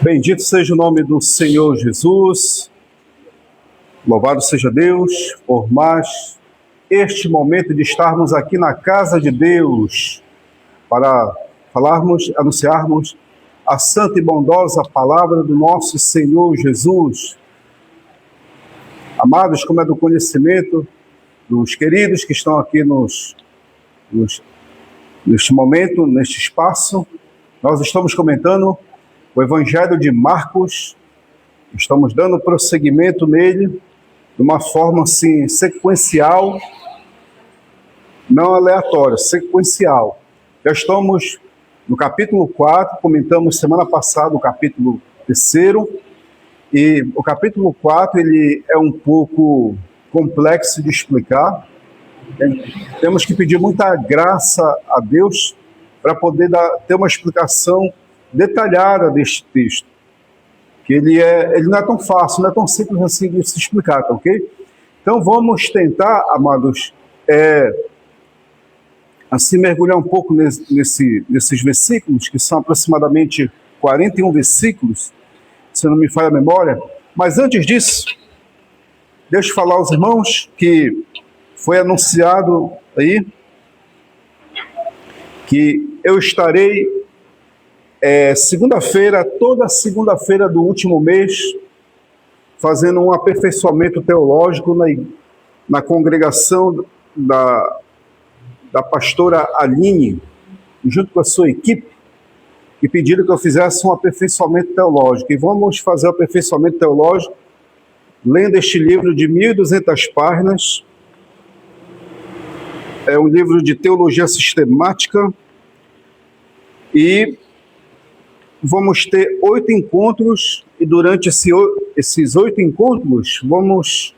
Bendito seja o nome do Senhor Jesus, louvado seja Deus por mais este momento de estarmos aqui na casa de Deus para falarmos, anunciarmos a santa e bondosa palavra do nosso Senhor Jesus. Amados, como é do conhecimento dos queridos que estão aqui neste momento, neste espaço, nós estamos comentando o Evangelho de Marcos, estamos dando prosseguimento nele de uma forma assim, sequencial, não aleatória, sequencial. Já estamos no capítulo 4, comentamos semana passada o capítulo 3, e o capítulo 4 ele é um pouco complexo de explicar. Temos que pedir muita graça a Deus para poder ter uma explicação detalhada deste texto, que ele não é tão fácil, não é tão simples assim de se explicar, tá ok? Então vamos tentar, amados, assim mergulhar um pouco nesses versículos, que são aproximadamente 41 versículos, se não me falha a memória. Mas antes disso, deixa eu falar aos irmãos que foi anunciado aí que eu estarei segunda-feira, toda segunda-feira do último mês, fazendo um aperfeiçoamento teológico na congregação da pastora Aline, junto com a sua equipe, e pediram que eu fizesse um aperfeiçoamento teológico. E vamos fazer o aperfeiçoamento teológico lendo este livro de 1.200 páginas. É um livro de teologia sistemática, e vamos ter 8 encontros, e durante esses 8 encontros vamos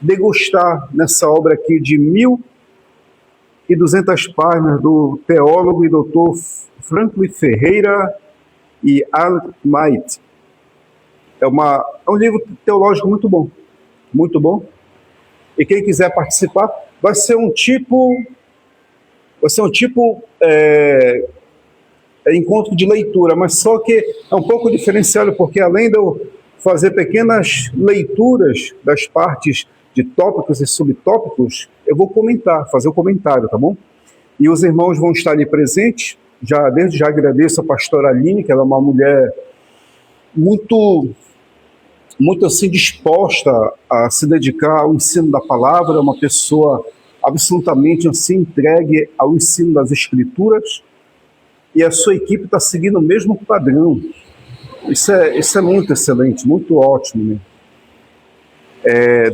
degustar nessa obra aqui de 1.200 páginas do teólogo e doutor Franklin Ferreira e Alan Might. É um livro teológico muito bom, muito bom. E quem quiser participar, vai ser um tipo encontro de leitura, mas só que é um pouco diferenciado, porque além de eu fazer pequenas leituras das partes de tópicos e subtópicos, eu vou fazer o comentário, tá bom? E os irmãos vão estar ali presentes. Desde já agradeço a pastora Aline, que ela é uma mulher muito assim disposta a se dedicar ao ensino da palavra, é uma pessoa absolutamente assim entregue ao ensino das Escrituras, e a sua equipe está seguindo o mesmo padrão. Isso é muito excelente, muito ótimo, né?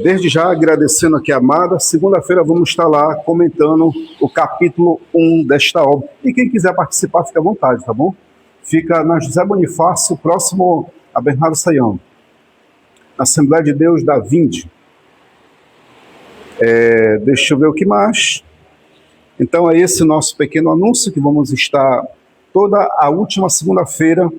Desde já agradecendo aqui a amada, segunda-feira vamos estar lá comentando o capítulo 1 desta obra. E quem quiser participar, fica à vontade, tá bom? Fica na José Bonifácio, próximo a Bernardo Saião, na Assembleia de Deus da Vinde. Deixa eu ver o que mais. Então é esse nosso pequeno anúncio, que vamos estar toda a última segunda-feira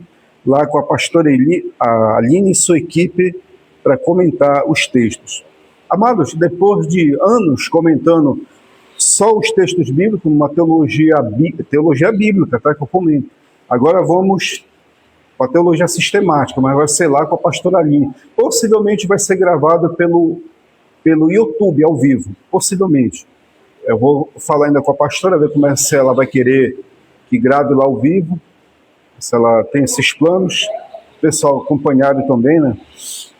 lá com a pastora Aline e sua equipe para comentar os textos. Amados, depois de anos comentando só os textos bíblicos, uma teologia bíblica, tá, que eu comento. Agora vamos para a teologia sistemática, mas vai ser lá com a pastora Aline. Possivelmente vai ser gravado pelo YouTube, ao vivo, possivelmente. Eu vou falar ainda com a pastora, ver como se ela vai querer que grave lá ao vivo, se ela tem esses planos. O pessoal acompanhado também, né?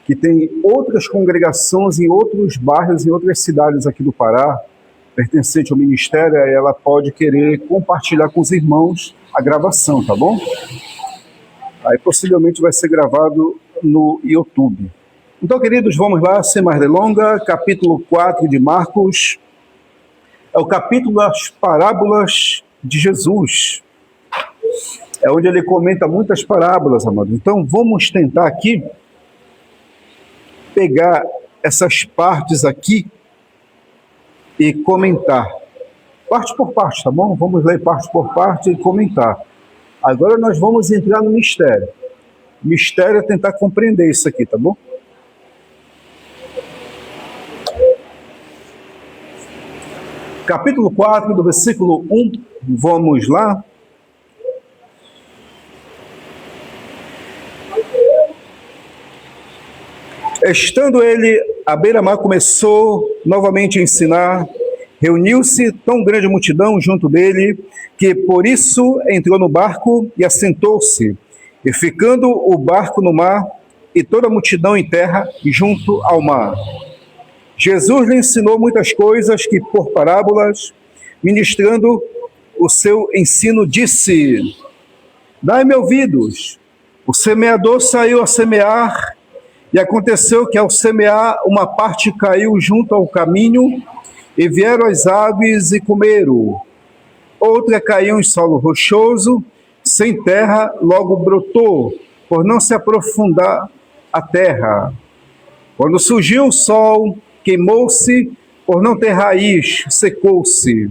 Que tem outras congregações em outros bairros, em outras cidades aqui do Pará, pertencente ao ministério, aí ela pode querer compartilhar com os irmãos a gravação, tá bom? Aí possivelmente vai ser gravado no YouTube. Então, queridos, vamos lá, sem mais delongas, capítulo 4 de Marcos. É o capítulo das parábolas de Jesus. É onde ele comenta muitas parábolas, amados. Então, vamos tentar aqui pegar essas partes aqui e comentar. Parte por parte, tá bom? Vamos ler parte por parte e comentar. Agora nós vamos entrar no mistério. O mistério é tentar compreender isso aqui, tá bom? Capítulo 4, do versículo 1, vamos lá. Estando ele à beira-mar, começou novamente a ensinar. Reuniu-se tão grande multidão junto dele, que por isso entrou no barco e assentou-se. E ficando o barco no mar, e toda a multidão em terra, junto ao mar. Jesus lhe ensinou muitas coisas que, por parábolas, ministrando o seu ensino, disse: Dai-me ouvidos. O semeador saiu a semear, e aconteceu que, ao semear, uma parte caiu junto ao caminho, e vieram as aves e comeram. Outra caiu em solo rochoso, sem terra, logo brotou, por não se aprofundar a terra. Quando surgiu o sol, queimou-se, por não ter raiz, secou-se.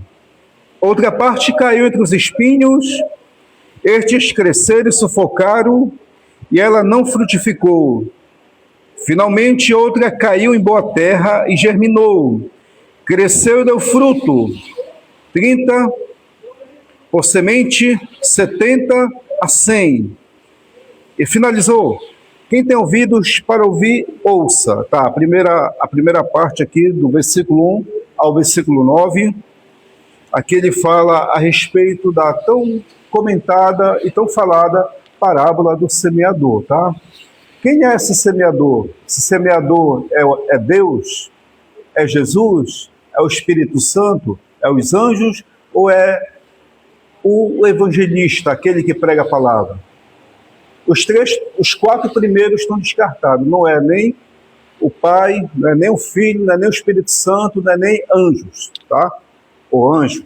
Outra parte caiu entre os espinhos, estes cresceram e sufocaram, e ela não frutificou. Finalmente, outra caiu em boa terra e germinou. Cresceu e deu fruto, 30 por semente, 70 a 100. E finalizou. Quem tem ouvidos para ouvir, ouça. Tá, a primeira parte aqui, do versículo 1 ao versículo 9. Aqui ele fala a respeito da tão comentada e tão falada parábola do semeador, tá? Quem é esse semeador? Esse semeador é Deus? É Jesus? É o Espírito Santo? É os anjos? Ou é o evangelista, aquele que prega a palavra? Os 4 primeiros estão descartados. Não é nem o Pai, não é nem o Filho, não é nem o Espírito Santo, não é nem anjos, tá? Ou anjo.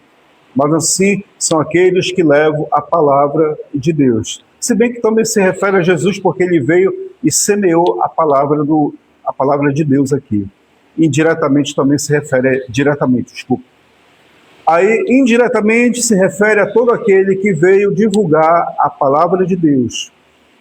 Mas assim, são aqueles que levam a palavra de Deus. Se bem que também se refere a Jesus, porque ele veio e semeou a palavra de Deus aqui. Indiretamente também se refere, diretamente, desculpa. Aí, indiretamente, se refere a todo aquele que veio divulgar a palavra de Deus.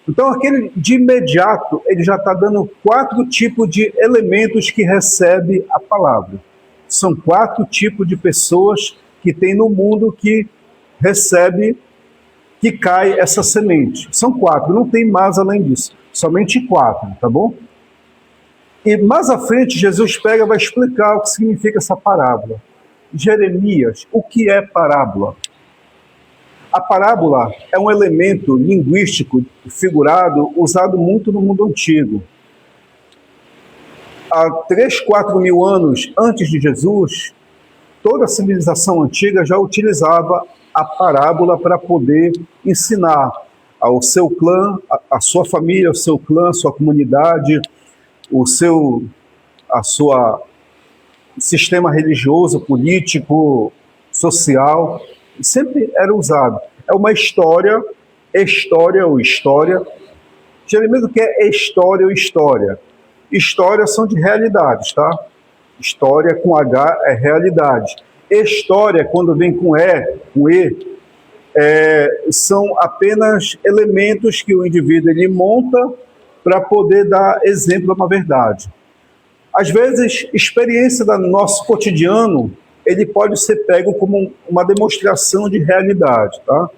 Então, aquele de imediato, ele já está dando 4 tipos de elementos que recebe a palavra. São 4 tipos de pessoas que tem no mundo que recebe, que cai essa semente. São 4, não tem mais além disso. Somente 4, tá bom? E mais à frente, Jesus pega e vai explicar o que significa essa parábola. Jeremias, o que é parábola? A parábola é um elemento linguístico figurado usado muito no mundo antigo. Há 3, 4 mil anos antes de Jesus, toda a civilização antiga já utilizava a parábola para poder ensinar ao seu clã, a sua família, ao seu clã, a sua comunidade, a sua sistema religioso, político, social. Sempre era usado. É uma história ou história. Geralmente o que é história ou história? Histórias são de realidades, tá? História com H é realidade. História, quando vem com E, são apenas elementos que o indivíduo ele monta para poder dar exemplo de uma verdade. Às vezes, experiência do nosso cotidiano, ele pode ser pego como uma demonstração de realidade, tá?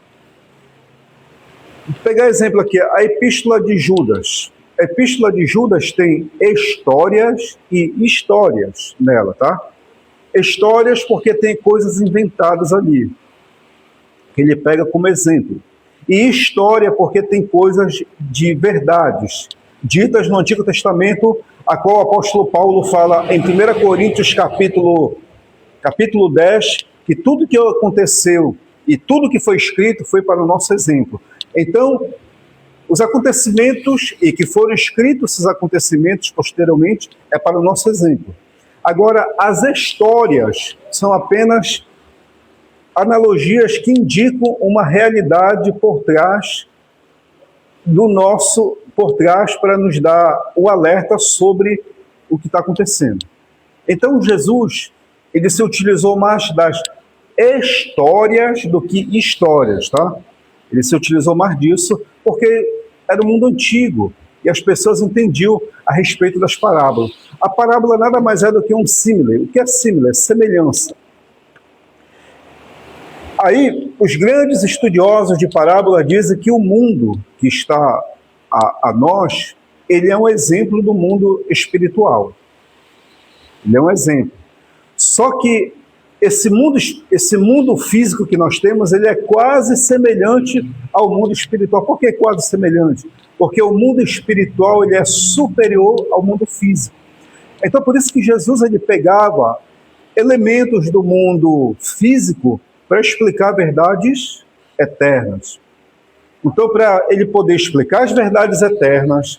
Vou pegar exemplo aqui, a Epístola de Judas. A Epístola de Judas tem histórias e histórias nela, tá? Histórias porque tem coisas inventadas ali, que ele pega como exemplo. E história porque tem coisas de verdades, ditas no Antigo Testamento, a qual o apóstolo Paulo fala em 1 Coríntios capítulo 10, que tudo que aconteceu e tudo que foi escrito foi para o nosso exemplo. Então, os acontecimentos, e que foram escritos esses acontecimentos posteriormente, é para o nosso exemplo. Agora, as histórias são apenas analogias que indicam uma realidade por trás para nos dar o alerta sobre o que está acontecendo. Então, Jesus, ele se utilizou mais das histórias do que histórias, tá? Ele se utilizou mais disso porque era o mundo antigo e as pessoas entendiam a respeito das parábolas. A parábola nada mais é do que um símile. O que é símile? É semelhança. Aí, os grandes estudiosos de parábola dizem que o mundo que está a nós ele é um exemplo do mundo espiritual. Ele é um exemplo. Só que esse mundo físico que nós temos, ele é quase semelhante ao mundo espiritual. Por que quase semelhante? Porque o mundo espiritual, ele é superior ao mundo físico. Então, por isso que Jesus, ele pegava elementos do mundo físico para explicar verdades eternas. Então, para ele poder explicar as verdades eternas,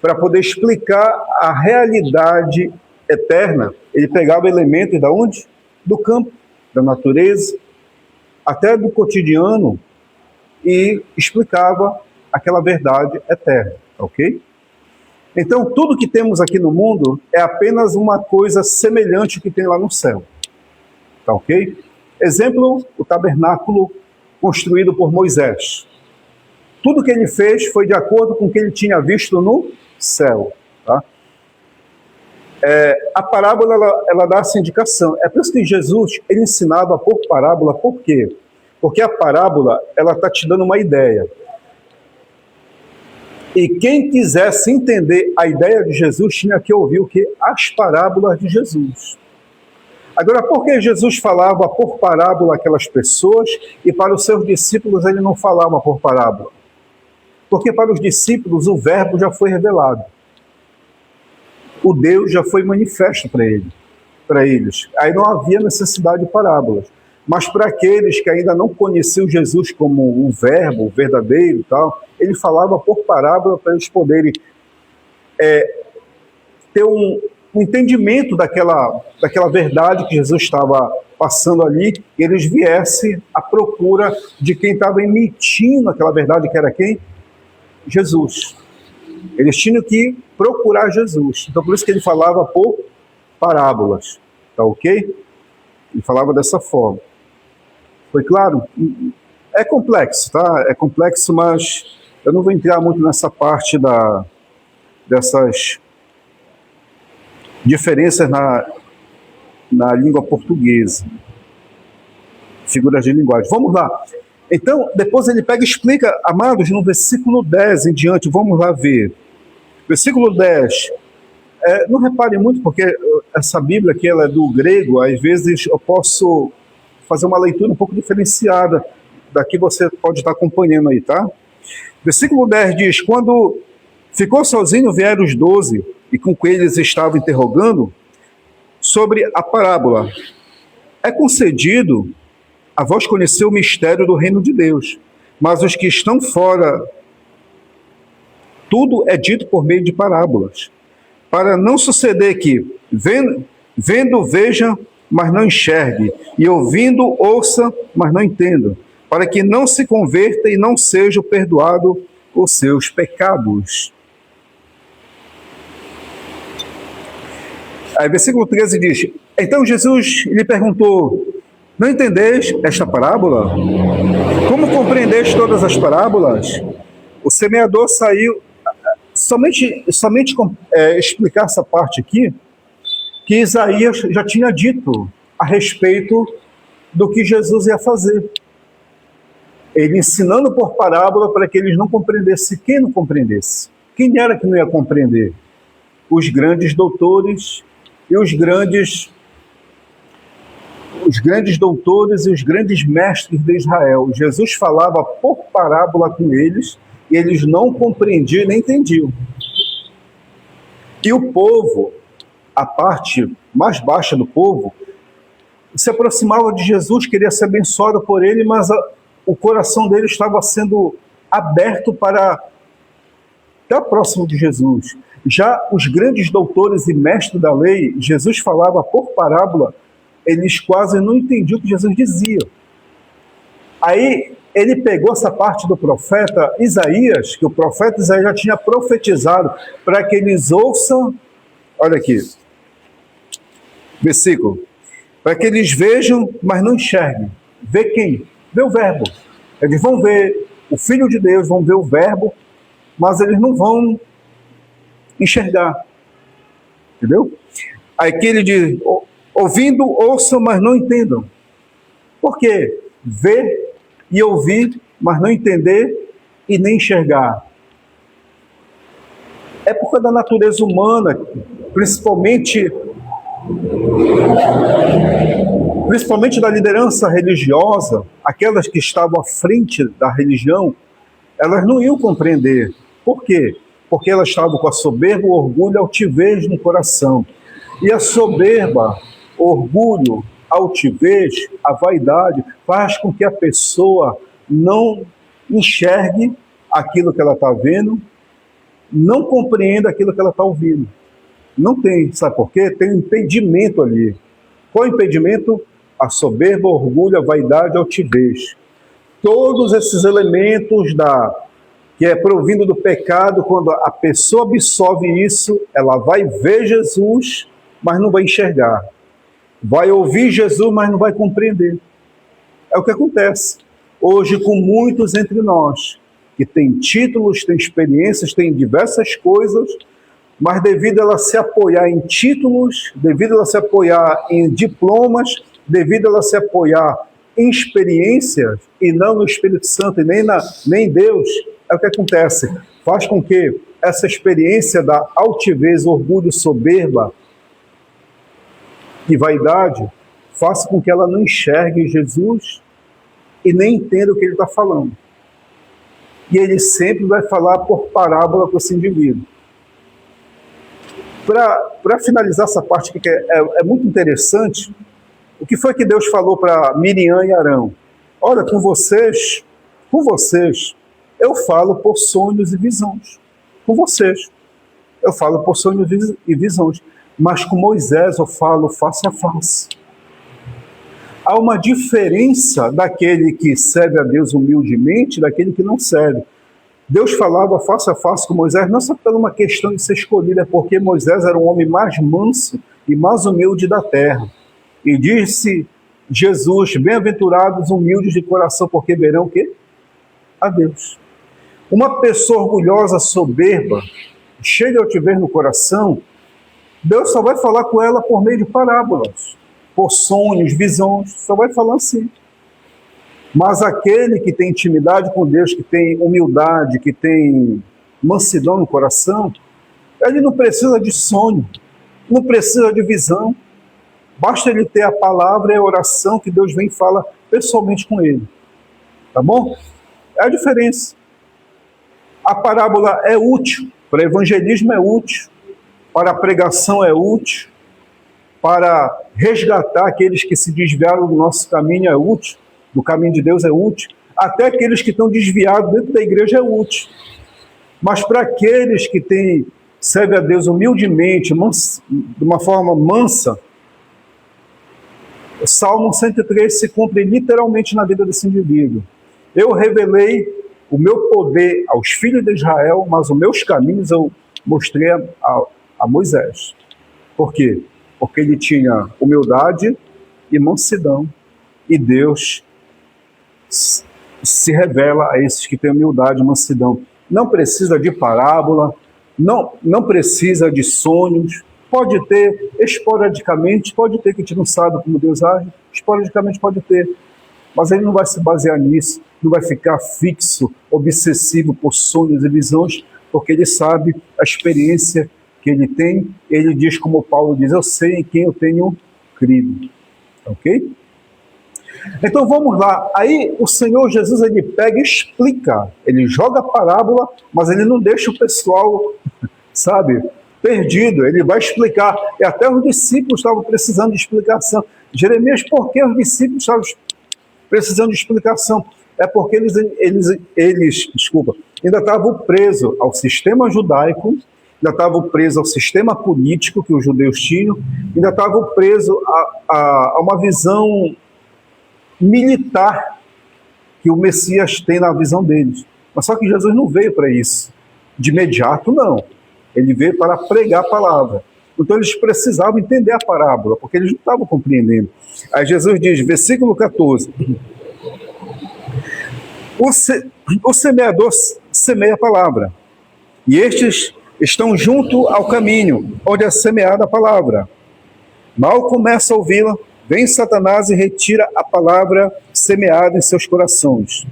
para poder explicar a realidade eterna, ele pegava elementos da onde? Do campo, da natureza, até do cotidiano, e explicava aquela verdade eterna, ok? Então, tudo que temos aqui no mundo é apenas uma coisa semelhante ao que tem lá no céu, tá ok? Exemplo, o tabernáculo construído por Moisés. Tudo que ele fez foi de acordo com o que ele tinha visto no céu, tá? A parábola, ela dá essa indicação. É por isso que Jesus, ele ensinava por parábola. Por quê? Porque a parábola, ela está te dando uma ideia. E quem quisesse entender a ideia de Jesus, tinha que ouvir o quê? As parábolas de Jesus. Agora, por que Jesus falava por parábola aquelas pessoas e para os seus discípulos ele não falava por parábola? Porque para os discípulos o verbo já foi revelado. O Deus já foi manifesto para eles. Aí não havia necessidade de parábolas. Mas para aqueles que ainda não conheciam Jesus como o verbo verdadeiro e tal, ele falava por parábola para eles poderem ter um entendimento daquela verdade que Jesus estava passando ali, e eles viessem à procura de quem estava emitindo aquela verdade, que era quem? Jesus. Eles tinham que procurar Jesus. Então, por isso que ele falava por parábolas. Tá ok? Ele falava dessa forma. Foi claro? É complexo, tá? É complexo, mas eu não vou entrar muito nessa parte dessas diferenças na língua portuguesa. Figuras de linguagem. Vamos lá. Então, depois ele pega e explica, amados, no versículo 10 em diante, vamos lá ver. Versículo 10. Não reparem muito, porque essa Bíblia aqui ela é do grego, às vezes eu posso fazer uma leitura um pouco diferenciada da que você pode estar acompanhando aí, tá? Versículo 10 diz, quando ficou sozinho, vieram os 12, e com que eles estavam interrogando sobre a parábola. É concedido a vós conhecer o mistério do reino de Deus, mas os que estão fora, tudo é dito por meio de parábolas, para não suceder que, vendo veja, mas não enxergue, e ouvindo, ouça, mas não entenda, para que não se converta e não sejam perdoados os seus pecados. Aí, versículo 13 diz, então Jesus lhe perguntou, não entendeis esta parábola? Como compreendeis todas as parábolas? O semeador saiu, somente explicar essa parte aqui, que Isaías já tinha dito a respeito do que Jesus ia fazer. Ele ensinando por parábola para que eles não compreendessem. Quem não compreendesse? Quem era que não ia compreender? Os grandes doutores e os grandes doutores e os grandes mestres de Israel. Jesus falava por parábola com eles e eles não compreendiam nem entendiam. E o povo, a parte mais baixa do povo, se aproximava de Jesus, queria ser abençoado por ele, mas o coração dele estava sendo aberto para estar próximo de Jesus. Já os grandes doutores e mestres da lei, Jesus falava por parábola, eles quase não entendiam o que Jesus dizia. Aí ele pegou essa parte do profeta Isaías, que o profeta Isaías já tinha profetizado, para que eles ouçam, olha aqui, versículo, para que eles vejam, mas não enxerguem. Vê quem? Vê o verbo. Eles vão ver o Filho de Deus, vão ver o verbo, mas eles não vão enxergar. Entendeu? Aí que ele diz, ouvindo, ouçam, mas não entendam. Por quê? Ver e ouvir, mas não entender e nem enxergar. época da natureza humana, principalmente da liderança religiosa, aquelas que estavam à frente da religião, elas não iam compreender. Por quê? Porque elas estavam com a soberba, o orgulho e a altivez no coração. E a soberba, orgulho, altivez, a vaidade, faz com que a pessoa não enxergue aquilo que ela está vendo, não compreenda aquilo que ela está ouvindo. Não tem, sabe por quê? Tem um impedimento ali. Qual é o impedimento? A soberba, o orgulho, a vaidade, a altivez. Todos esses elementos que é provindo do pecado, quando a pessoa absorve isso, ela vai ver Jesus, mas não vai enxergar. Vai ouvir Jesus, mas não vai compreender. É o que acontece hoje com muitos entre nós, que têm títulos, têm experiências, têm diversas coisas, mas devido a ela se apoiar em títulos, devido a ela se apoiar em diplomas, devido a ela se apoiar em experiências, e não no Espírito Santo, e nem em Deus, é o que acontece. Faz com que essa experiência da altivez, orgulho, soberba e vaidade, faça com que ela não enxergue Jesus e nem entenda o que ele está falando. E ele sempre vai falar por parábola para esse indivíduo. Para finalizar essa parte aqui, que é muito interessante, o que foi que Deus falou para Miriam e Arão? Olha, com vocês, eu falo por sonhos e visões. Com vocês, eu falo por sonhos e visões. Mas com Moisés eu falo face a face. Há uma diferença daquele que serve a Deus humildemente, daquele que não serve. Deus falava face a face com Moisés, não só por uma questão de ser escolhido, é porque Moisés era um homem mais manso e mais humilde da terra. E disse Jesus, bem-aventurados humildes de coração, porque verão o quê? A Deus. Uma pessoa orgulhosa, soberba, cheia de altivez no coração, Deus só vai falar com ela por meio de parábolas, por sonhos, visões, só vai falar assim. Mas aquele que tem intimidade com Deus, que tem humildade, que tem mansidão no coração, ele não precisa de sonho, não precisa de visão. Basta ele ter a palavra e a oração que Deus vem e fala pessoalmente com ele. Tá bom? É a diferença. A parábola é útil, para evangelismo é útil, para a pregação é útil, para resgatar aqueles que se desviaram do nosso caminho é útil, do caminho de Deus é útil, até aqueles que estão desviados dentro da igreja é útil. Mas para aqueles que servem a Deus humildemente, de uma forma mansa, o Salmo 103 se cumpre literalmente na vida desse indivíduo. Eu revelei o meu poder aos filhos de Israel, mas os meus caminhos eu mostrei a Moisés. Por quê? Porque ele tinha humildade e mansidão, e Deus se revela a esses que têm humildade e mansidão. Não precisa de parábola, não precisa de sonhos, pode ter esporadicamente, pode ter que a gente não sabe como Deus age, esporadicamente pode ter, mas ele não vai se basear nisso, não vai ficar fixo, obsessivo por sonhos e visões, porque ele sabe a experiência que ele tem. Ele diz, como Paulo diz, eu sei em quem eu tenho crido. Ok? Então vamos lá. Aí o Senhor Jesus, ele pega e explica, ele joga a parábola, mas ele não deixa o pessoal, sabe, perdido. Ele vai explicar. E até os discípulos estavam precisando de explicação. Jeremias, por que os discípulos estavam precisando de explicação? É porque eles ainda estavam presos ao sistema judaico, ainda estavam presos ao sistema político que os judeus tinham, ainda estavam presos a uma visão militar que o Messias tem na visão deles. Mas só que Jesus não veio para isso. De imediato, não. Ele veio para pregar a palavra. Então eles precisavam entender a parábola, porque eles não estavam compreendendo. Aí Jesus diz, versículo 14, o semeador semeia a palavra, e estes estão junto ao caminho, onde é semeada a palavra. Mal começa a ouvi-la, vem Satanás e retira a palavra semeada em seus corações.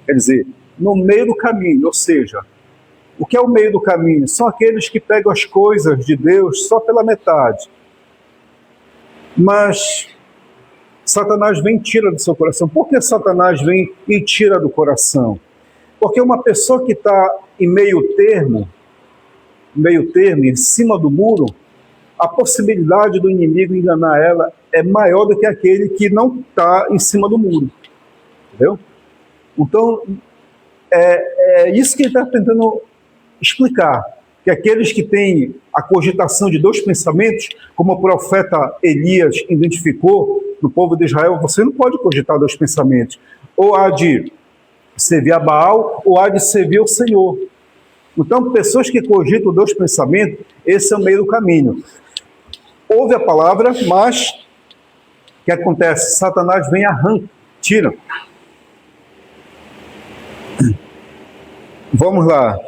Quer dizer, no meio do caminho, ou seja, O que é o meio do caminho? São aqueles que pegam as coisas de Deus só pela metade. Mas Satanás vem e tira do seu coração. Por que Satanás vem e tira do coração? Porque uma pessoa que está em meio termo, em cima do muro, a possibilidade do inimigo enganar ela é maior do que aquele que não está em cima do muro. Entendeu? Então, é isso que ele está tentando explicar. Que aqueles que têm a cogitação de dois pensamentos, como o profeta Elias identificou no povo de Israel, você não pode cogitar dois pensamentos. Ou há de servir a Baal, ou há de servir o Senhor. Então, pessoas que cogitam dois pensamentos, esse é o meio do caminho. Ouve a palavra, mas o que acontece? Satanás vem e arranca, tira. Vamos lá.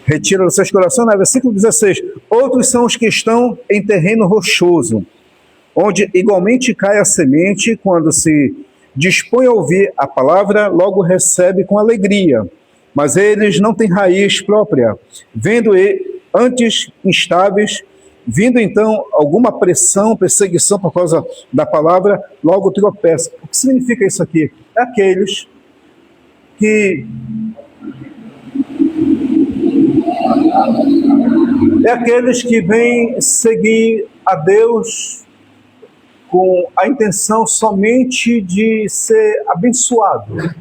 Retira dos seus corações, né? Versículo 16. Outros são os que estão em terreno rochoso, onde igualmente cai a semente, quando se dispõe a ouvir a palavra, logo recebe com alegria. Mas eles não têm raiz própria, vendo antes instáveis, vindo então alguma pressão, perseguição por causa da palavra, logo tropeçam. O que significa isso aqui? É aqueles que vêm seguir a Deus com a intenção somente de ser abençoado.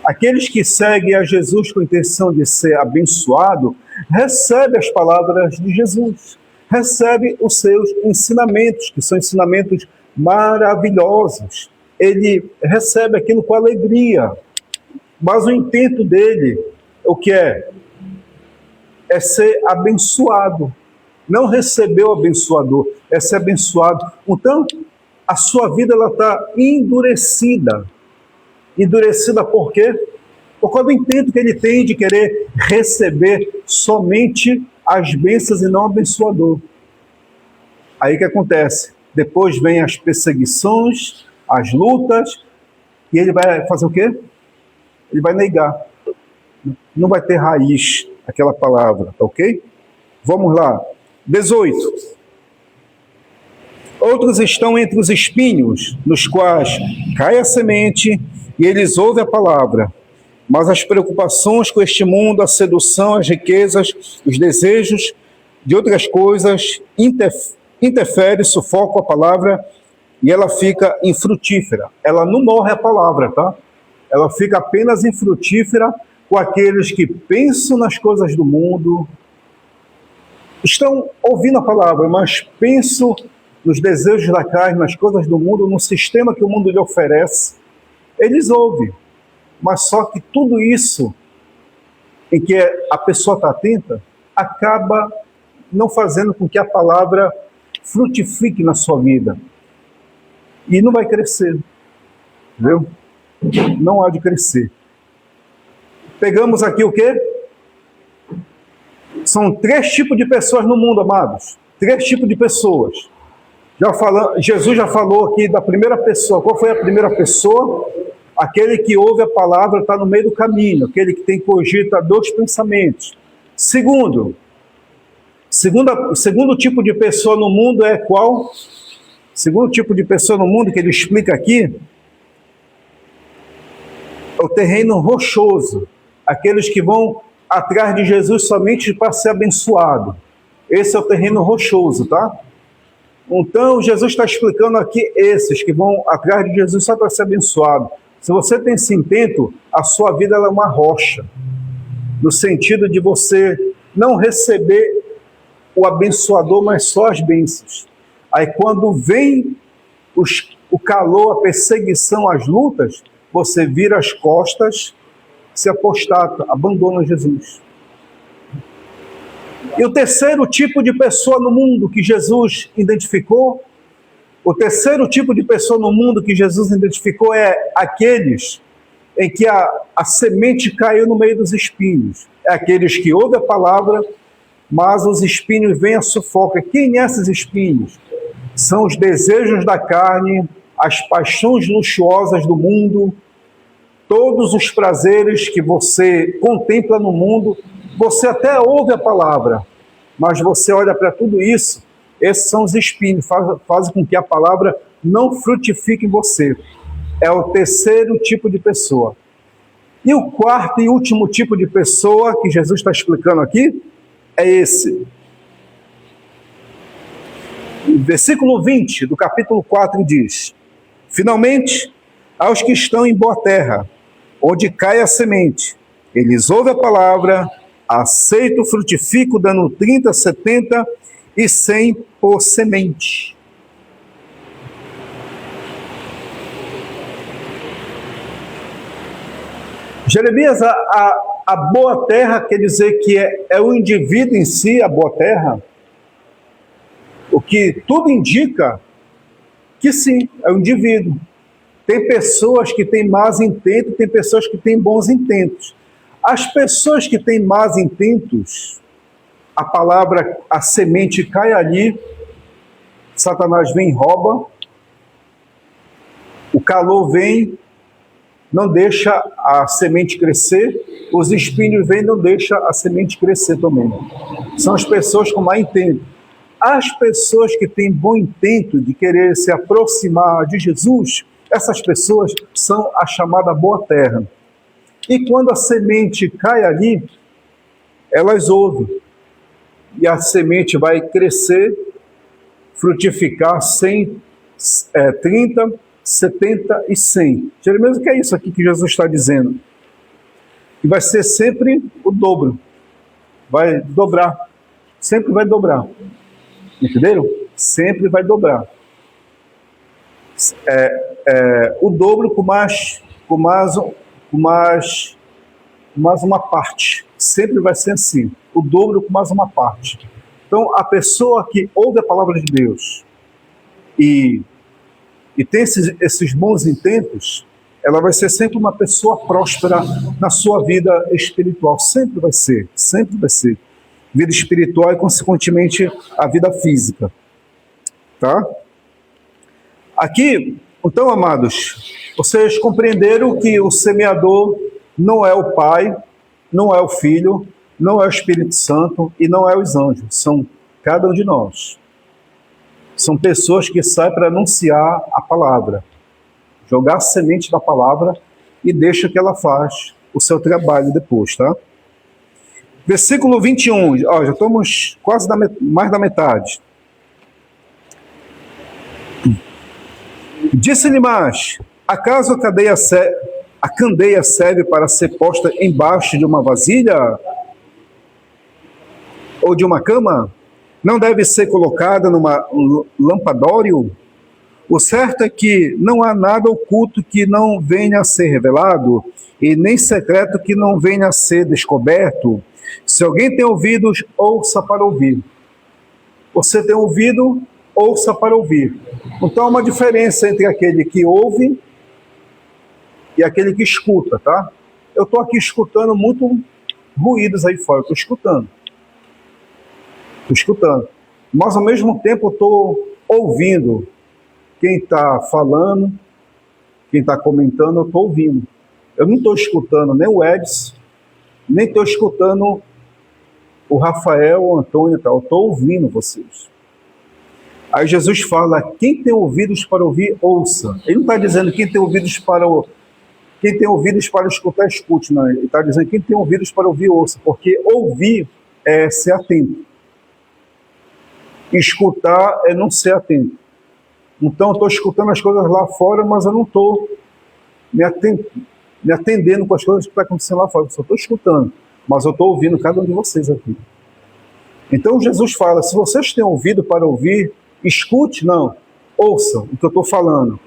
Aqueles que seguem a Jesus com a intenção de ser abençoado, recebem as palavras de Jesus, recebem os seus ensinamentos, que são ensinamentos maravilhosos. Ele recebe aquilo com alegria, mas o intento dele, o que é? É ser abençoado. Não receber o abençoador, é ser abençoado. Então, a sua vida está endurecida. Endurecida por quê? Por causa do intento que ele tem de querer receber somente as bênçãos e não o abençoador. Aí o que acontece? Depois vem as perseguições, as lutas, e ele vai fazer o quê? Ele vai negar. Não vai ter raiz aquela palavra, tá ok? Vamos lá. 18. Outros estão entre os espinhos, nos quais cai a semente, e eles ouvem a palavra, mas as preocupações com este mundo, a sedução, as riquezas, os desejos de outras coisas interferem, sufocam a palavra e ela fica infrutífera. Ela não morre a palavra, tá? Ela fica apenas infrutífera com aqueles que pensam nas coisas do mundo, estão ouvindo a palavra, mas pensam nos desejos da carne, nas coisas do mundo, no sistema que o mundo lhe oferece. Eles ouvem, mas só que tudo isso em que a pessoa está atenta, acaba não fazendo com que a palavra frutifique na sua vida. E não vai crescer, entendeu? Não há de crescer. Pegamos aqui o quê? São 3 tipos de pessoas no mundo, amados. 3 tipos de pessoas. Jesus já falou aqui da primeira pessoa. Qual foi a primeira pessoa? Aquele que ouve a palavra, está no meio do caminho. Aquele que tem cogita 2 pensamentos. Segundo tipo de pessoa no mundo é qual? Segundo tipo de pessoa no mundo que ele explica aqui é o terreno rochoso. Aqueles que vão atrás de Jesus somente para ser abençoado. Esse é o terreno rochoso, tá? Então, Jesus está explicando aqui esses que vão atrás de Jesus só para ser abençoado. Se você tem esse intento, a sua vida ela é uma rocha. No sentido de você não receber o abençoador, mas só as bênçãos. Aí quando vem o calor, a perseguição, as lutas, você vira as costas, se apostata, abandona Jesus. E o terceiro tipo de pessoa no mundo que Jesus identificou, é aqueles em que a semente caiu no meio dos espinhos. É aqueles que ouvem a palavra, mas os espinhos vêm a sufocar. Quem é esses espinhos? São os desejos da carne, as paixões luxuosas do mundo, todos os prazeres que você contempla no mundo, você até ouve a palavra, mas você olha para tudo isso, esses são os espinhos, fazem com que a palavra não frutifique em você. É o terceiro tipo de pessoa. E o quarto e último tipo de pessoa que Jesus está explicando aqui é esse. O versículo 20 do capítulo 4 diz: finalmente, aos que estão em boa terra, onde cai a semente, eles ouvem a palavra, aceitam, frutificam, dando 30, 70 e 100 por semente. Jeremias, a boa terra quer dizer que é o indivíduo em si, a boa terra? O que tudo indica que sim, é o indivíduo. Tem pessoas que têm más intentos, tem pessoas que têm bons intentos. As pessoas que têm más intentos, a palavra, a semente cai ali, Satanás vem e rouba, o calor vem, não deixa a semente crescer, os espinhos vêm e não deixa a semente crescer também. São as pessoas com má intento. As pessoas que têm bom intento de querer se aproximar de Jesus, essas pessoas são a chamada boa terra. E quando a semente cai ali, elas ouvem. E a semente vai crescer, frutificar 100, 30, 70 e 100. Jeremias, o que é isso aqui que Jesus está dizendo? E vai ser sempre o dobro. Vai dobrar. Sempre vai dobrar. Entenderam? Sempre vai dobrar. O dobro com mais uma parte. Sempre vai ser assim. O dobro com mais uma parte. Então, a pessoa que ouve a palavra de Deus e tem esses bons intentos, ela vai ser sempre uma pessoa próspera na sua vida espiritual. Sempre vai ser. Sempre vai ser. Vida espiritual e, consequentemente, a vida física. Tá? Aqui, então, amados, vocês compreenderam que o semeador não é o Pai, não é o Filho, não é o Espírito Santo e não é os anjos. São cada um de nós. São pessoas que saem para anunciar a palavra, jogar a semente da palavra e deixa que ela faz o seu trabalho depois, tá? Versículo 21, já estamos quase mais da metade. Disse-lhe mais: acaso a candeia serve para ser posta embaixo de uma vasilha ou de uma cama? Não deve ser colocada num lampadório? O certo é que não há nada oculto que não venha a ser revelado, e nem secreto que não venha a ser descoberto. Se alguém tem ouvidos, ouça para ouvir. Você tem ouvido, ouça para ouvir. Então há uma diferença entre aquele que ouve e aquele que escuta, tá? Eu estou aqui escutando muito ruídos aí fora, estou escutando. Mas ao mesmo tempo eu estou ouvindo quem está falando, quem está comentando, eu estou ouvindo. Eu não estou escutando nem o Edson, nem estou escutando o Rafael, o Antônio e tal. Eu estou ouvindo vocês. Aí Jesus fala: quem tem ouvidos para ouvir, ouça. Ele não está dizendo quem tem ouvidos para escutar, escute. Não. Ele está dizendo quem tem ouvidos para ouvir, ouça. Porque ouvir é ser atento. Escutar é não ser atento. Então eu estou escutando as coisas lá fora, mas eu não estou me atendendo com as coisas que estão acontecendo lá fora. Eu só estou escutando, mas eu estou ouvindo cada um de vocês aqui. Então Jesus fala: se vocês têm ouvido para ouvir, escute, não, ouçam o que eu estou falando.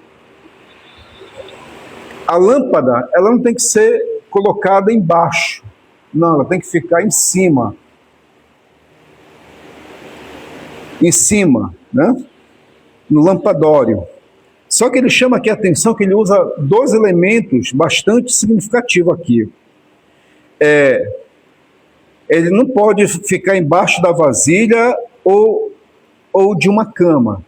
A lâmpada, ela não tem que ser colocada embaixo, não, ela tem que ficar em cima. Em cima, né? No lampadório. Só que ele chama aqui a atenção que ele usa dois elementos bastante significativos aqui. Ele não pode ficar embaixo da vasilha ou de uma cama.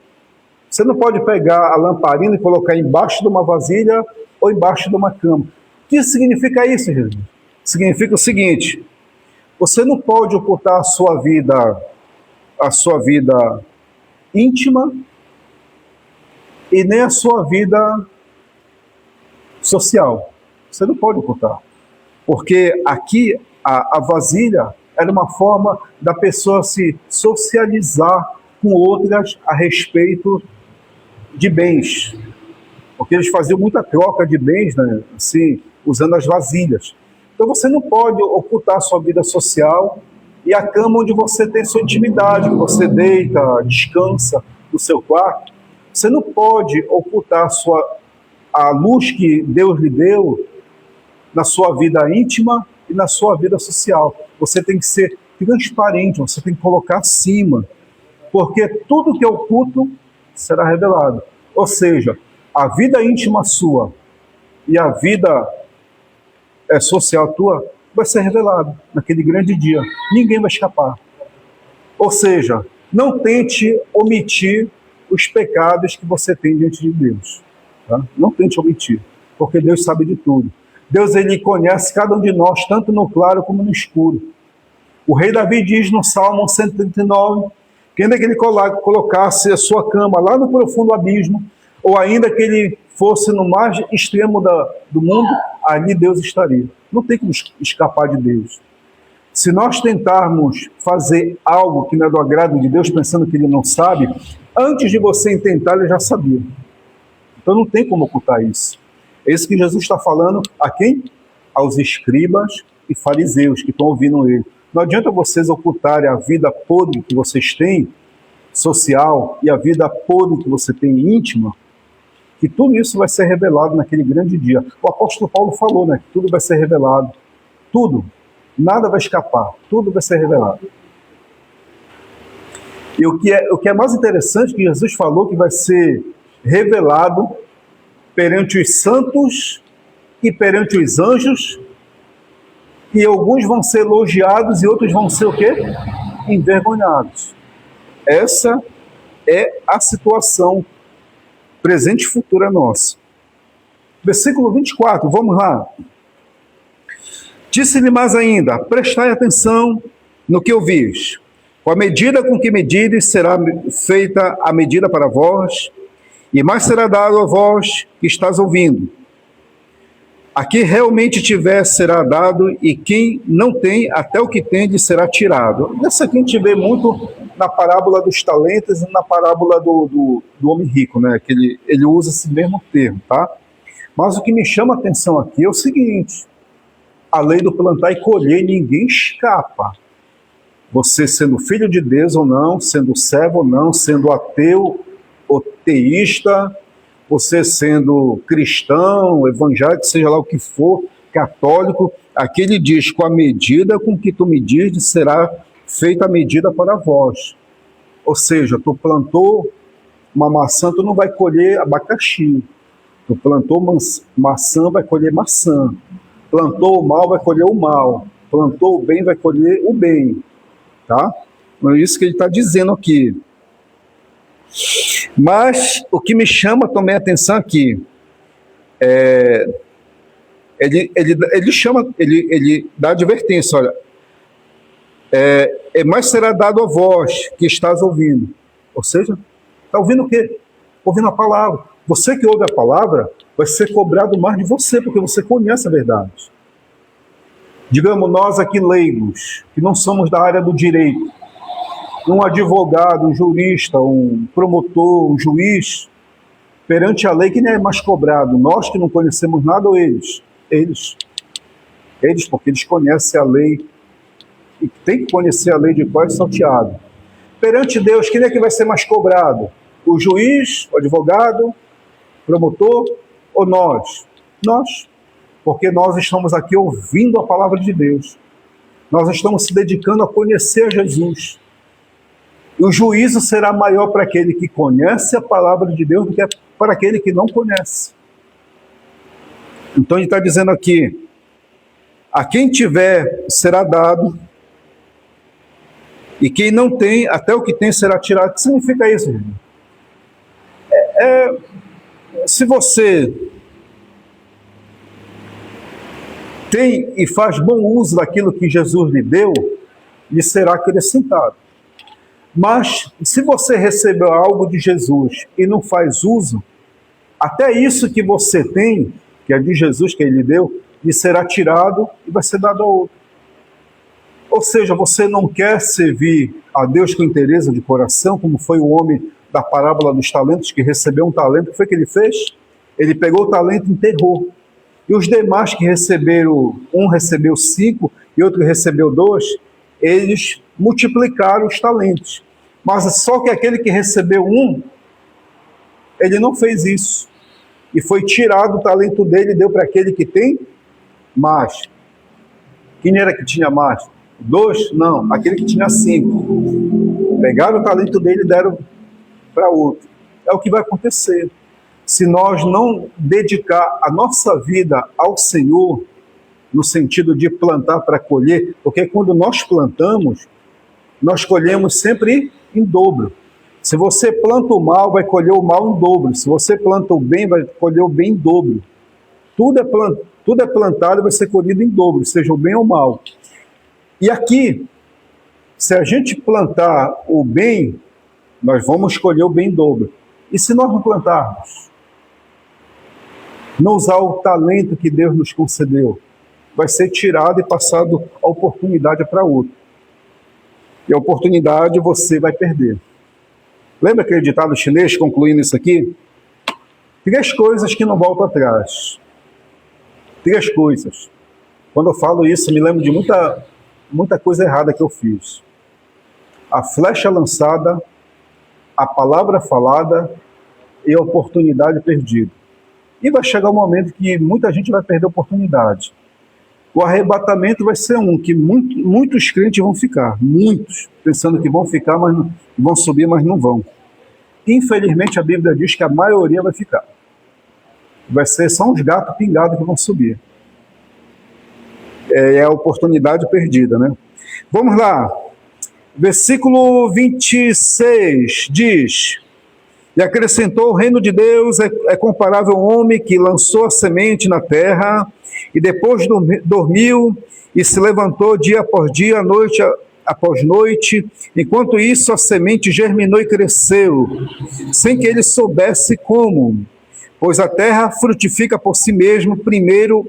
Você não pode pegar a lamparina e colocar embaixo de uma vasilha ou embaixo de uma cama. que significa isso, Jesus? Significa o seguinte: você não pode ocultar a sua vida íntima e nem a sua vida social. Você não pode ocultar. Porque aqui a vasilha era uma forma da pessoa se socializar com outras a respeito de bens. Porque eles faziam muita troca de bens, né, assim, usando as vasilhas. Então você não pode ocultar a sua vida social e a cama onde você tem sua intimidade, que você deita, descansa no seu quarto. Você não pode ocultar a luz que Deus lhe deu na sua vida íntima e na sua vida social. Você tem que ser transparente, você tem que colocar acima, porque tudo que é oculto será revelado. Ou seja, a vida íntima sua e a vida social tua vai ser revelado naquele grande dia. Ninguém vai escapar. Ou seja, não tente omitir os pecados que você tem diante de Deus. Tá? Não tente omitir, porque Deus sabe de tudo. Deus, ele conhece cada um de nós, tanto no claro como no escuro. O rei Davi diz no Salmo 139, que ainda que ele colocasse a sua cama lá no profundo abismo, ou ainda que ele fosse no mais extremo do mundo, ali Deus estaria. Não tem como escapar de Deus. Se nós tentarmos fazer algo que não é do agrado de Deus, pensando que ele não sabe, antes de você tentar, ele já sabia. Então não tem como ocultar isso. É isso que Jesus está falando a quem? Aos escribas e fariseus que estão ouvindo ele. Não adianta vocês ocultarem a vida podre que vocês têm, social, e a vida podre que você tem íntima, que tudo isso vai ser revelado naquele grande dia. O apóstolo Paulo falou, né, que tudo vai ser revelado. Tudo. Nada vai escapar. Tudo vai ser revelado. E o que é mais interessante, que Jesus falou que vai ser revelado perante os santos e perante os anjos, e alguns vão ser elogiados e outros vão ser o quê? Envergonhados. Essa é a situação presente e futura nossa. Versículo 24, vamos lá. Disse-lhe mais ainda: prestai atenção no que ouvis. Com a medida com que medides, será feita a medida para vós, e mais será dado a vós que estás ouvindo. A quem realmente tiver será dado, e quem não tem, até o que tem será tirado. Nessa aqui a gente vê muito na parábola dos talentos e na parábola do homem rico, né? Que ele usa esse mesmo termo, tá? Mas o que me chama a atenção aqui é o seguinte: a lei do plantar e colher, ninguém escapa. Você sendo filho de Deus ou não, sendo servo ou não, sendo ateu ou teísta, você sendo cristão, evangélico, seja lá o que for, católico, aqui ele diz: com a medida com que tu medires, será feita a medida para vós. Ou seja, tu plantou uma maçã, tu não vai colher abacaxi. Tu plantou maçã, vai colher maçã. Plantou o mal, vai colher o mal. Plantou o bem, vai colher o bem. Tá? É isso que ele está dizendo aqui. Mas o que me chama também a atenção aqui ele dá advertência, olha, mais será dado a vós que estás ouvindo. Ou seja, está ouvindo o quê? Ouvindo a palavra. Você que ouve a palavra vai ser cobrado mais de você, porque você conhece a verdade. Digamos, nós aqui leigos, que não somos da área do direito, um advogado, um jurista, um promotor, um juiz, perante a lei, que nem é mais cobrado? Nós que não conhecemos nada ou eles? Eles, porque eles conhecem a lei, e tem que conhecer a lei de qual é salteado. Perante Deus, quem é que vai ser mais cobrado? O juiz, o advogado, o promotor ou nós? Nós, porque nós estamos aqui ouvindo a palavra de Deus. Nós estamos se dedicando a conhecer a Jesus. E o juízo será maior para aquele que conhece a palavra de Deus do que para aquele que não conhece. Então ele está dizendo aqui: a quem tiver será dado, e quem não tem, até o que tem será tirado. O que significa isso, gente? Se você tem e faz bom uso daquilo que Jesus lhe deu, lhe será acrescentado. Mas, se você recebeu algo de Jesus e não faz uso, até isso que você tem, que é de Jesus que ele lhe deu, lhe será tirado e vai ser dado a outro. Ou seja, você não quer servir a Deus com interesse de coração, como foi o homem da parábola dos talentos, que recebeu um talento. O que foi que ele fez? Ele pegou o talento e enterrou. E os demais que receberam, um recebeu 5 e outro recebeu 2, eles multiplicaram os talentos. Mas só que aquele que recebeu 1, ele não fez isso. E foi tirado o talento dele e deu para aquele que tem mais. Quem era que tinha mais? 2? Não, aquele que tinha 5. Pegaram o talento dele e deram para outro. É o que vai acontecer. Se nós não dedicar a nossa vida ao Senhor, no sentido de plantar para colher, porque quando nós plantamos, nós colhemos sempre em dobro. Se você planta o mal, vai colher o mal em dobro. Se você planta o bem, vai colher o bem em dobro. Tudo é plantado e vai ser colhido em dobro, seja o bem ou o mal. E aqui, se a gente plantar o bem, nós vamos colher o bem em dobro. E se nós não plantarmos? Não usar o talento que Deus nos concedeu, vai ser tirado e passado a oportunidade para outro. E a oportunidade você vai perder. Lembra aquele ditado chinês, concluindo isso aqui? 3 coisas que não voltam atrás. 3 coisas. Quando eu falo isso, me lembro de muita coisa errada que eu fiz. A flecha lançada, a palavra falada e a oportunidade perdida. E vai chegar um momento que muita gente vai perder a oportunidade. O arrebatamento vai ser que muitos crentes vão ficar, muitos, pensando que vão ficar, mas não, vão subir, mas não vão. Infelizmente, a Bíblia diz que a maioria vai ficar. Vai ser só uns gatos pingados que vão subir. É a oportunidade perdida, né? Vamos lá. Versículo 26 diz: e acrescentou, o reino de Deus é comparável ao homem que lançou a semente na terra e depois dormiu e se levantou dia após dia, noite após noite. Enquanto isso, a semente germinou e cresceu, sem que ele soubesse como. Pois a terra frutifica por si mesmo, primeiro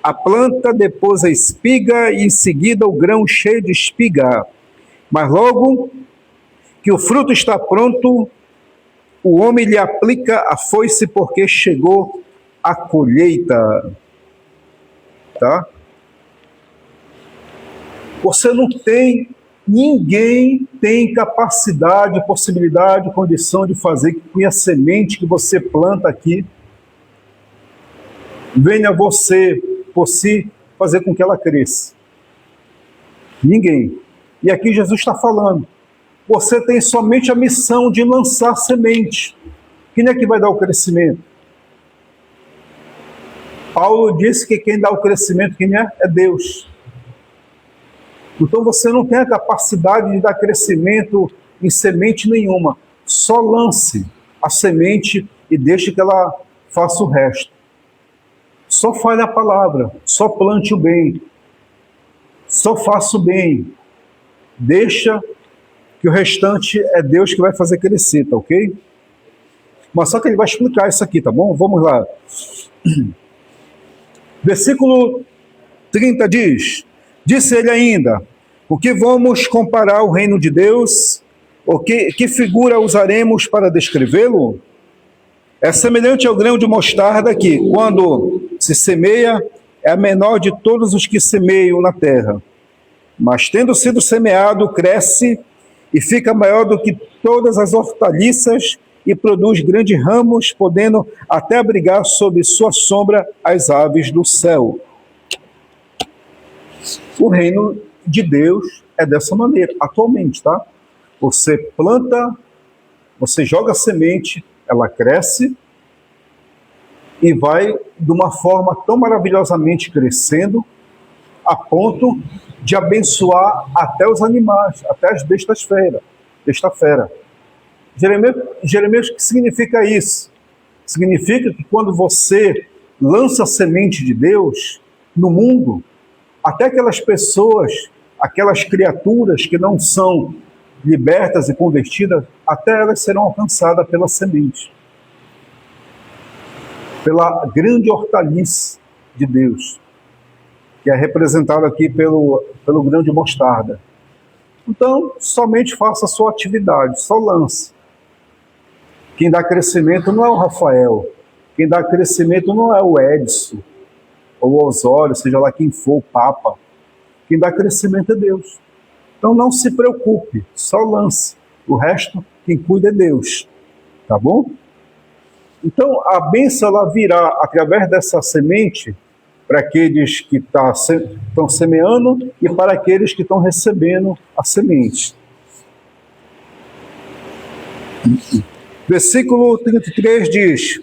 a planta, depois a espiga e em seguida o grão cheio de espiga. Mas logo que o fruto está pronto, o homem lhe aplica a foice porque chegou a colheita. Tá? Você não tem, ninguém tem capacidade, possibilidade, condição de fazer com a semente que você planta aqui, venha você, por si, fazer com que ela cresça. Ninguém. E aqui Jesus está falando. Você tem somente a missão de lançar semente. Quem é que vai dar o crescimento? Paulo disse que quem dá o crescimento, quem é? É Deus. Então você não tem a capacidade de dar crescimento em semente nenhuma. Só lance a semente e deixe que ela faça o resto. Só fale a palavra, só plante o bem. Só faça o bem. Deixa que o restante é Deus que vai fazer crescer, tá ok? Mas só que ele vai explicar isso aqui, tá bom? Vamos lá. Versículo 30 diz: disse ele ainda, o que vamos comparar o reino de Deus? O que figura usaremos para descrevê-lo? É semelhante ao grão de mostarda que, quando se semeia, é a menor de todos os que semeiam na terra. Mas tendo sido semeado, cresce e fica maior do que todas as hortaliças e produz grandes ramos, podendo até abrigar sob sua sombra as aves do céu. O reino de Deus é dessa maneira, atualmente, tá? Você planta, você joga a semente, ela cresce e vai de uma forma tão maravilhosamente crescendo, a ponto de abençoar até os animais, até as bestas fera. Jeremias, o que significa isso? Significa que quando você lança a semente de Deus, no mundo, até aquelas pessoas, aquelas criaturas que não são libertas e convertidas, até elas serão alcançadas pela semente, pela grande hortaliça de Deus, que é representado aqui pelo grão de mostarda. Então, somente faça a sua atividade, só lance. Quem dá crescimento não é o Rafael, quem dá crescimento não é o Edson, ou o Osório, seja lá quem for, o Papa. Quem dá crescimento é Deus. Então não se preocupe, só lance. O resto, quem cuida é Deus. Tá bom? Então a bênção ela virá através dessa semente para aqueles que estão semeando e para aqueles que estão recebendo a semente. Versículo 33 diz: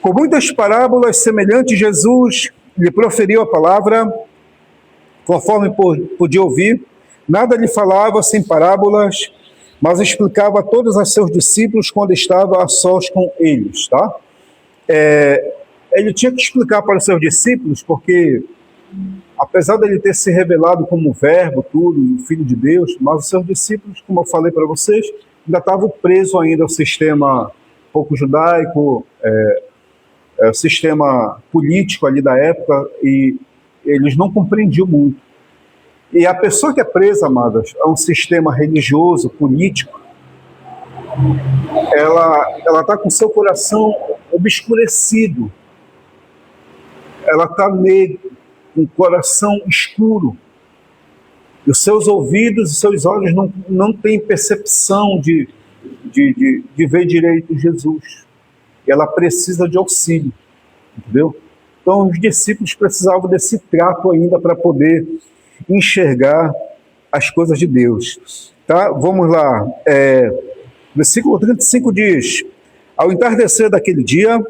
com muitas parábolas semelhantes, Jesus lhe proferiu a palavra, conforme podia ouvir. Nada lhe falava sem parábolas, mas explicava a todos os seus discípulos quando estava a sós com eles. Tá? Ele tinha que explicar para os seus discípulos, porque apesar dele ter se revelado como verbo, tudo, o Filho de Deus, mas os seus discípulos, como eu falei para vocês, ainda estavam presos ainda ao sistema pouco judaico, o sistema político ali da época, e eles não compreendiam muito. E a pessoa que é presa, amadas, a um sistema religioso, político, ela está com seu coração obscurecido, ela está negro, com o coração escuro, e os seus ouvidos e seus olhos não têm percepção de ver direito Jesus. Ela precisa de auxílio, entendeu? Então os discípulos precisavam desse trato ainda para poder enxergar as coisas de Deus. Tá? Vamos lá. Versículo 35 diz: ao entardecer daquele dia,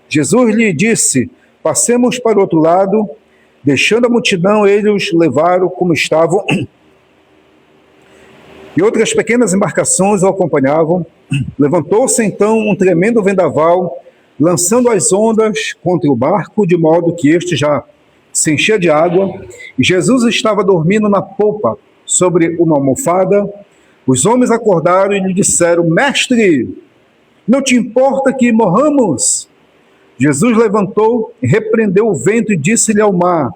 Jesus lhe disse: passemos para o outro lado. Deixando a multidão, eles levaram como estavam, e outras pequenas embarcações o acompanhavam. Levantou-se então um tremendo vendaval, lançando as ondas contra o barco, de modo que este já se enchia de água. E Jesus estava dormindo na polpa, sobre uma almofada. Os homens acordaram e lhe disseram: mestre, não te importa que morramos? Jesus levantou, repreendeu o vento e disse-lhe ao mar: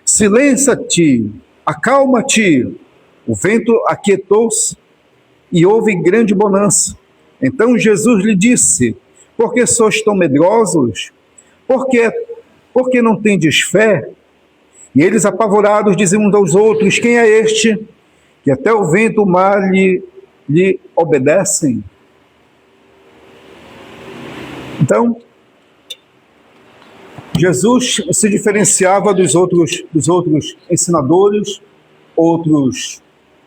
silência-te, acalma-te. O vento aquietou-se e houve grande bonança. Então Jesus lhe disse: por que sois tão medrosos? Por que não tendes fé? E eles, apavorados, diziam uns aos outros: quem é este que até o vento e o mar lhe obedecem? Então, Jesus se diferenciava dos outros ensinadores, outros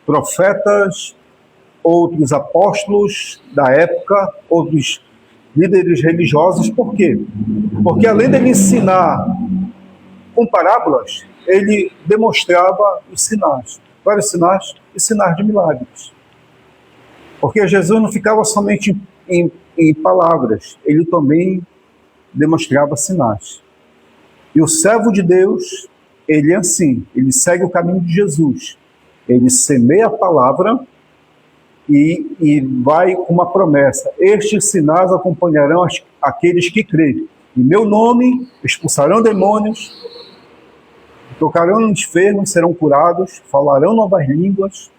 profetas, outros apóstolos da época, outros líderes religiosos. Por quê? Porque além de ensinar com parábolas, ele demonstrava os sinais, vários sinais e sinais de milagres. Porque Jesus não ficava somente em palavras, ele também demonstrava sinais. E o servo de Deus, ele é assim, ele segue o caminho de Jesus. Ele semeia a palavra e vai com uma promessa: estes sinais acompanharão aqueles que creem. Em meu nome expulsarão demônios, tocarão enfermos, serão curados, falarão novas línguas.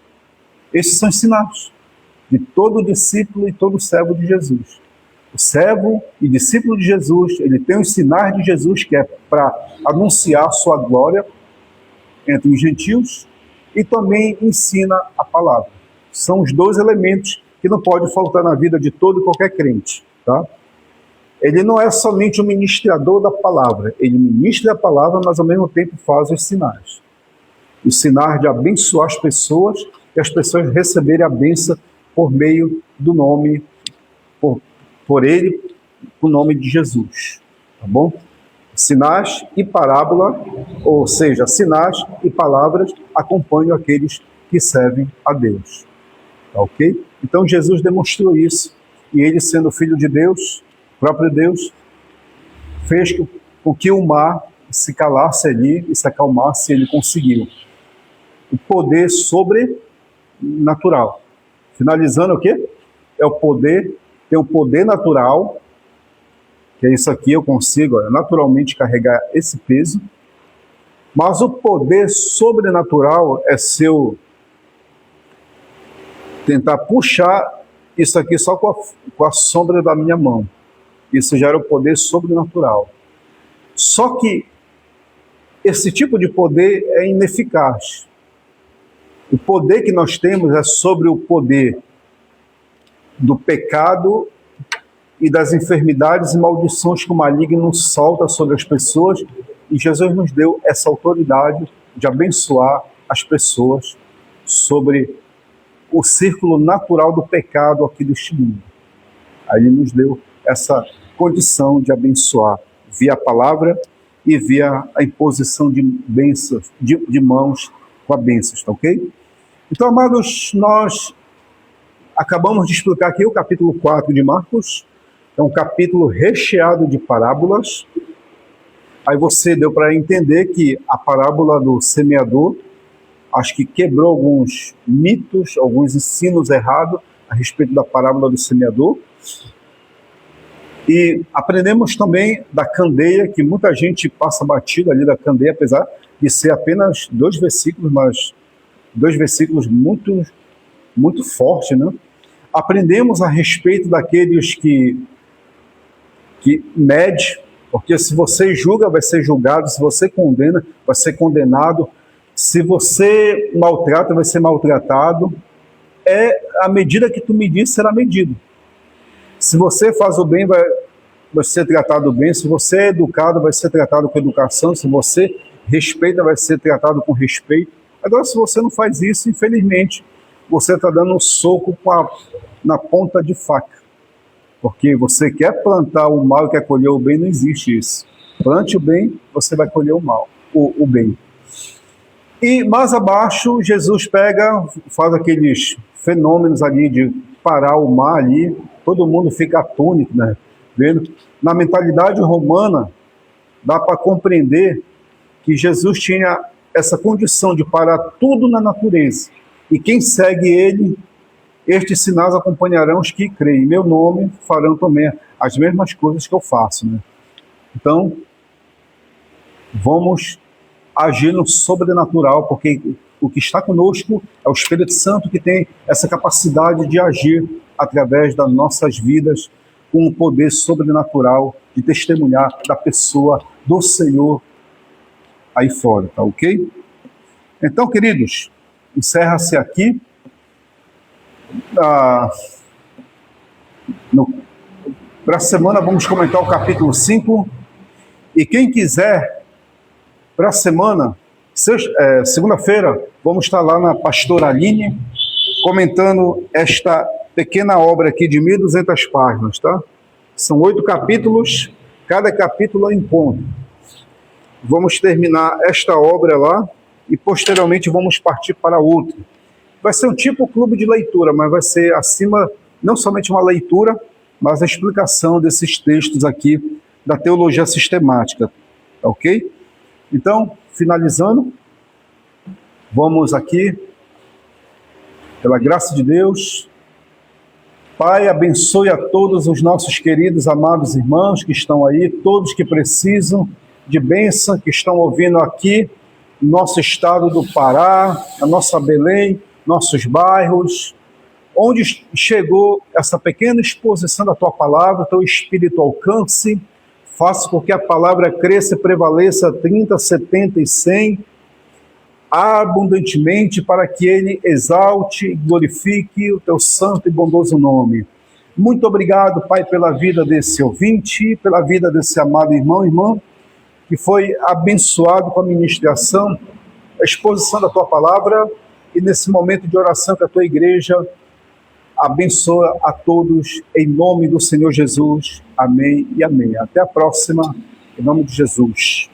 Esses são os sinais de todo discípulo e todo servo de Jesus. O servo e discípulo de Jesus, ele tem os sinais de Jesus, que é para anunciar sua glória entre os gentios, e também ensina a palavra. São os dois elementos que não pode faltar na vida de todo e qualquer crente. Tá? Ele não é somente o ministrador da palavra, ele ministra a palavra, mas ao mesmo tempo faz os sinais. Os sinais de abençoar as pessoas e as pessoas receberem a bênção por meio do nome, por ele, o nome de Jesus. Tá bom? Sinais e parábola, ou seja, sinais e palavras acompanham aqueles que servem a Deus. Tá ok? Então Jesus demonstrou isso, e ele, sendo filho de Deus, próprio Deus, fez com que o mar se calasse ali e se acalmasse, ele conseguiu. O poder sobrenatural. Finalizando o quê? É o poder, tem o poder natural, que é isso aqui, eu consigo naturalmente carregar esse peso, mas o poder sobrenatural é se eu tentar puxar isso aqui só com a sombra da minha mão. Isso já era o poder sobrenatural. Só que esse tipo de poder é ineficaz. O poder que nós temos é sobre o poder do pecado e das enfermidades e maldições que o maligno solta sobre as pessoas. E Jesus nos deu essa autoridade de abençoar as pessoas sobre o círculo natural do pecado aqui deste mundo. Aí ele nos deu essa condição de abençoar via a palavra e via a imposição de bênçãos, de mãos com a bênção, tá ok? Então, amados, nós acabamos de explicar aqui o capítulo 4 de Marcos. É um capítulo recheado de parábolas. Aí você deu para entender que a parábola do semeador, acho que quebrou alguns mitos, alguns ensinos errados a respeito da parábola do semeador. E aprendemos também da candeia, que muita gente passa batido ali da candeia, apesar de ser apenas 2 versículos, mas 2 versículos muito, muito fortes, né? Aprendemos a respeito daqueles que mede, porque se você julga, vai ser julgado, se você condena, vai ser condenado, se você maltrata, vai ser maltratado. É a medida que tu medir, será medido. Se você faz o bem, vai ser tratado bem. Se você é educado, vai ser tratado com educação. Se você respeita, vai ser tratado com respeito. Agora, se você não faz isso, infelizmente, você está dando um soco na ponta de faca. Porque você quer plantar o mal e quer colher o bem, não existe isso. Plante o bem, você vai colher o mal, o bem. E mais abaixo, Jesus faz aqueles fenômenos ali de parar o mar ali, todo mundo fica atônito, né? Vendo? Na mentalidade romana, dá para compreender que Jesus tinha essa condição de parar tudo na natureza. E quem segue ele, estes sinais acompanharão os que creem. Em meu nome farão também as mesmas coisas que eu faço, né? Então, vamos agir no sobrenatural, porque o que está conosco é o Espírito Santo, que tem essa capacidade de agir através das nossas vidas com um poder sobrenatural de testemunhar da pessoa do Senhor aí fora, tá ok? Então, queridos, encerra-se aqui. Para a semana vamos comentar o capítulo 5. E quem quiser, para a semana, segunda-feira, vamos estar lá na Pastora Aline, comentando esta pequena obra aqui de 1.200 páginas, tá? São 8 capítulos, cada capítulo é um encontro. Vamos terminar esta obra lá e posteriormente vamos partir para outra. Vai ser um tipo clube de leitura, mas vai ser acima, não somente uma leitura, mas a explicação desses textos aqui da teologia sistemática, tá ok? Então, finalizando, vamos aqui, pela graça de Deus. Pai, abençoe a todos os nossos queridos, amados irmãos que estão aí, todos que precisam de bênção, que estão ouvindo aqui, no nosso estado do Pará, a nossa Belém, nossos bairros, onde chegou essa pequena exposição da Tua Palavra, Teu Espírito alcance, faça com que a palavra cresça e prevaleça 30, 70 e 100, abundantemente, para que Ele exalte e glorifique o Teu santo e bondoso nome. Muito obrigado, Pai, pela vida desse ouvinte, pela vida desse amado irmão e irmã, que foi abençoado com a ministração, a exposição da Tua Palavra, e nesse momento de oração que a Tua Igreja abençoa a todos, em nome do Senhor Jesus. Amém e amém. Até a próxima, em nome de Jesus.